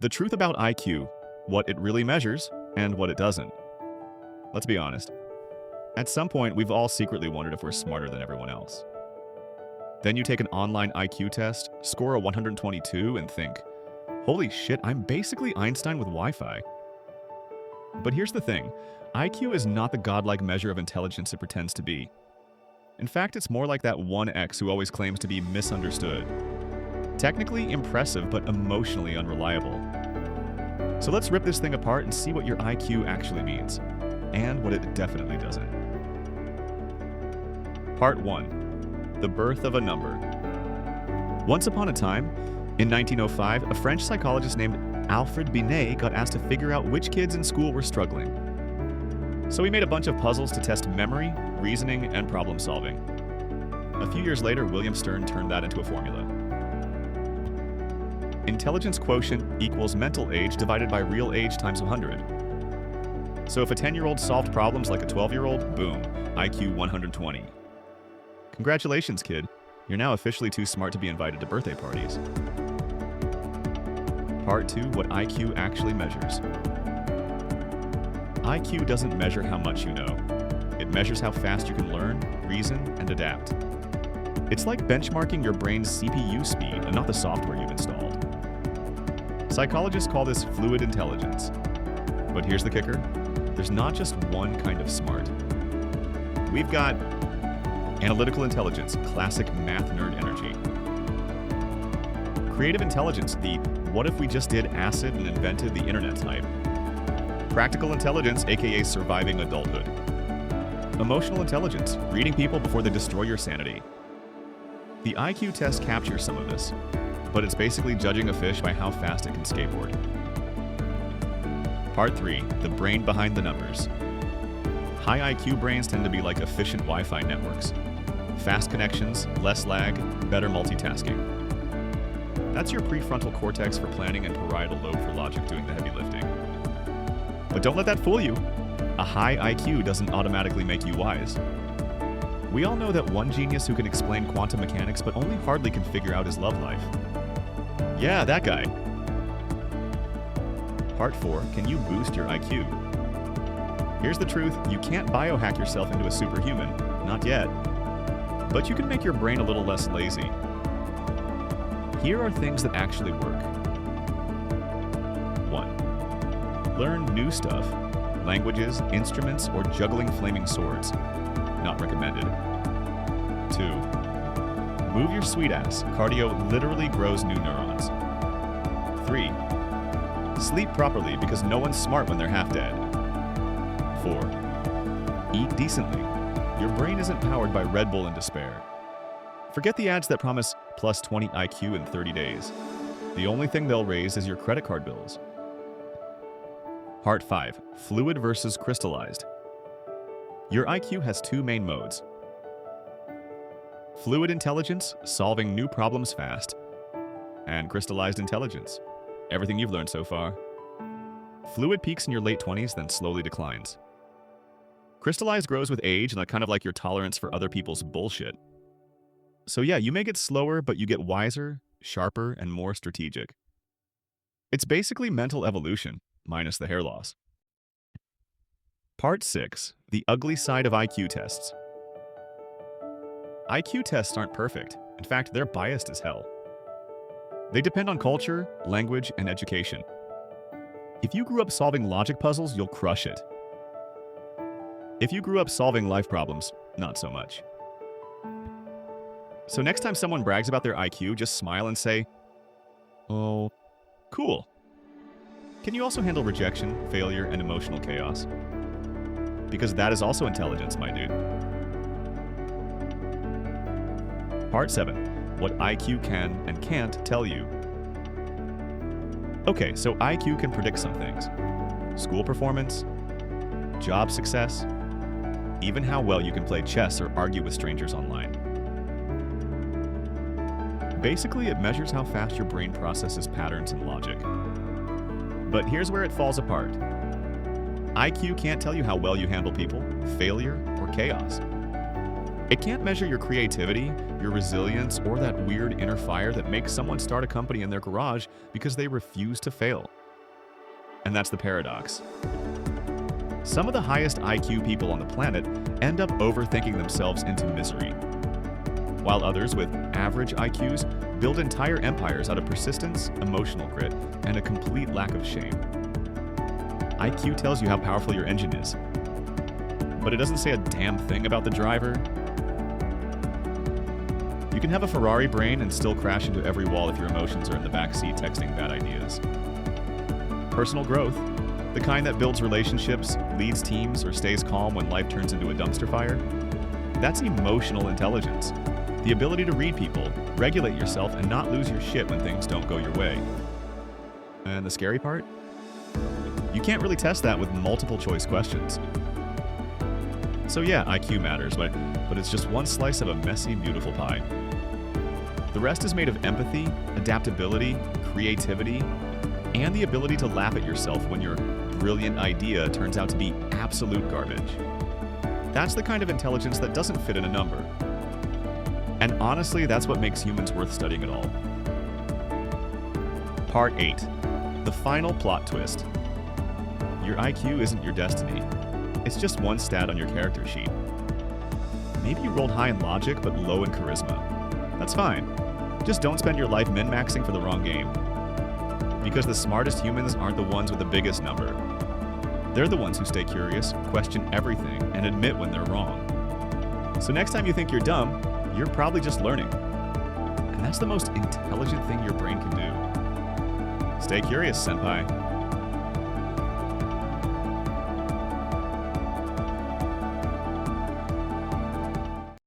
The truth about IQ, what it really measures, and what it doesn't. Let's be honest. At some point, we've all secretly wondered if we're smarter than everyone else. Then you take an online IQ test, score a 122, and think, holy shit, I'm basically Einstein with Wi-Fi. But here's the thing, IQ is not the godlike measure of intelligence it pretends to be. In fact, it's more like that one ex who always claims to be misunderstood. Technically impressive, but emotionally unreliable. So let's rip this thing apart and see what your IQ actually means, and what it definitely doesn't. Part 1. The birth of a number. Once upon a time, in 1905, a French psychologist named Alfred Binet got asked to figure out which kids in school were struggling. So he made a bunch of puzzles to test memory, reasoning, and problem solving. A few years later, William Stern turned that into a formula. Intelligence quotient equals mental age divided by real age times 100. So if a 10-year-old solved problems like a 12-year-old, boom, IQ 120. Congratulations, kid. You're now officially too smart to be invited to birthday parties. Part 2, what IQ actually measures. IQ doesn't measure how much you know. It measures how fast you can learn, reason, and adapt. It's like benchmarking your brain's CPU speed and not the software you've installed. Psychologists call this fluid intelligence. But here's the kicker. There's not just one kind of smart. We've got analytical intelligence, classic math nerd energy. Creative intelligence, the what if we just did acid and invented the internet type. Practical intelligence, aka surviving adulthood. Emotional intelligence, reading people before they destroy your sanity. The IQ test captures some of this, but it's basically judging a fish by how fast it can skateboard. Part 3, the brain behind the numbers. High IQ brains tend to be like efficient Wi-Fi networks. Fast connections, less lag, better multitasking. That's your prefrontal cortex for planning and parietal lobe for logic doing the heavy lifting. But don't let that fool you. A high IQ doesn't automatically make you wise. We all know that one genius who can explain quantum mechanics but only hardly can figure out his love life. Yeah, that guy. Part 4, can you boost your IQ? Here's the truth, you can't biohack yourself into a superhuman, not yet. But you can make your brain a little less lazy. Here are things that actually work. 1. Learn new stuff. Languages, instruments, or juggling flaming swords. Not recommended. 2. Move your sweet ass. Cardio literally grows new neurons. 3. Sleep properly because no one's smart when they're half dead. 4. Eat decently. Your brain isn't powered by Red Bull and despair. Forget the ads that promise plus 20 IQ in 30 days. The only thing they'll raise is your credit card bills. Part 5, fluid versus crystallized. Your IQ has two main modes. Fluid intelligence, solving new problems fast, and crystallized intelligence, everything you've learned so far. Fluid peaks in your late 20s, then slowly declines. Crystallized grows with age, and kind of like your tolerance for other people's bullshit. So yeah, you may get slower, but you get wiser, sharper, and more strategic. It's basically mental evolution, minus the hair loss. Part 6, the ugly side of IQ tests. IQ tests aren't perfect. In fact, they're biased as hell. They depend on culture, language, and education. If you grew up solving logic puzzles, you'll crush it. If you grew up solving life problems, not so much. So next time someone brags about their IQ, just smile and say, "Oh, cool. Can you also handle rejection, failure, and emotional chaos?" Because that is also intelligence, my dude. Part 7, what IQ can and can't tell you. Okay, so IQ can predict some things. School performance, job success, even how well you can play chess or argue with strangers online. Basically, it measures how fast your brain processes patterns and logic. But here's where it falls apart. IQ can't tell you how well you handle people, failure, or chaos. It can't measure your creativity, your resilience, or that weird inner fire that makes someone start a company in their garage because they refuse to fail. And that's the paradox. Some of the highest IQ people on the planet end up overthinking themselves into misery, while others with average IQs build entire empires out of persistence, emotional grit, and a complete lack of shame. IQ tells you how powerful your engine is, but it doesn't say a damn thing about the driver. You can have a Ferrari brain and still crash into every wall if your emotions are in the backseat texting bad ideas. Personal growth, the kind that builds relationships, leads teams, or stays calm when life turns into a dumpster fire, that's emotional intelligence. The ability to read people, regulate yourself, and not lose your shit when things don't go your way. And the scary part? You can't really test that with multiple choice questions. So yeah, IQ matters, but it's just one slice of a messy, beautiful pie. The rest is made of empathy, adaptability, creativity, and the ability to laugh at yourself when your brilliant idea turns out to be absolute garbage. That's the kind of intelligence that doesn't fit in a number. And honestly, that's what makes humans worth studying at all. Part 8. The final plot twist. Your IQ isn't your destiny. It's just one stat on your character sheet. Maybe you rolled high in logic but low in charisma. That's fine. Just don't spend your life min-maxing for the wrong game. Because the smartest humans aren't the ones with the biggest number. They're the ones who stay curious, question everything, and admit when they're wrong. So next time you think you're dumb, you're probably just learning. And that's the most intelligent thing your brain can do. Stay curious, senpai.